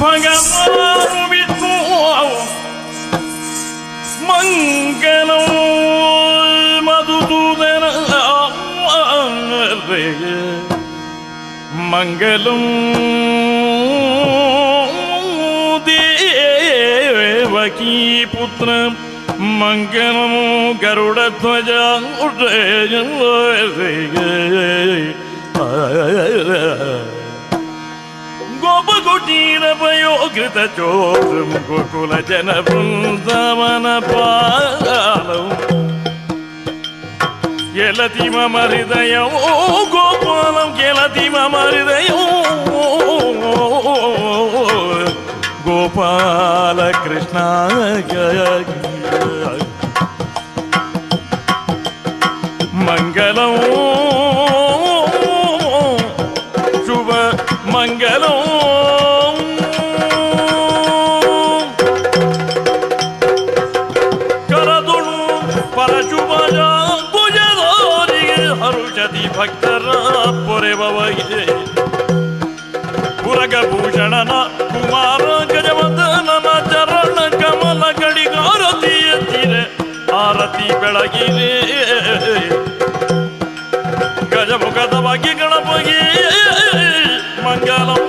ಭಗವಾನು ವಿಷ್ಣು ಮಂಗಲಂ ಮಧುಸೂದನ ಮಂಗಲಂ ದೇವಕೀ ಪುತ್ರ ಮಂಗಲಂ ಗರುಡಧ್ವಜ ಗೋಪಕುಟೀರಪಯೋಗೃತ ಚೋತ್ರಂ ಗೋಕುಲ ಜನ ಬೃಂದಾವನ ಪಾಲಂ ಗೆಲತಿ ಮಮ ಹೃದಯ ಗೋಪಾಲಂ ಗೆಲತಿ ಮಮ ಹೃದಯ ಗೋಪಾಲ ಕೃಷ್ಣ ಮಂಗಲಂ ಶುಭ ಮಂಗಲಂ ಕರದುಣು ಪರಶುಭಜ ಭುಜದೋರಿಗೆ ಹರುಷದಿ ಭಕ್ತರ ಪೊರೆಬವಗೆ ಪುರಗಭೂಷಣನ ಕುಮಾರ ಗಜವದನನ ಚರಣ ಕಮಲ ಕಡಿಗಾರತಿ ಎತ್ತಿರೆ ಆರತಿ ಬೆಳಗಿರೆ ಗಜಮುಖದ ಬಗ್ಗೆ ಗಣಪಗೆ ಮಂಗಲಂ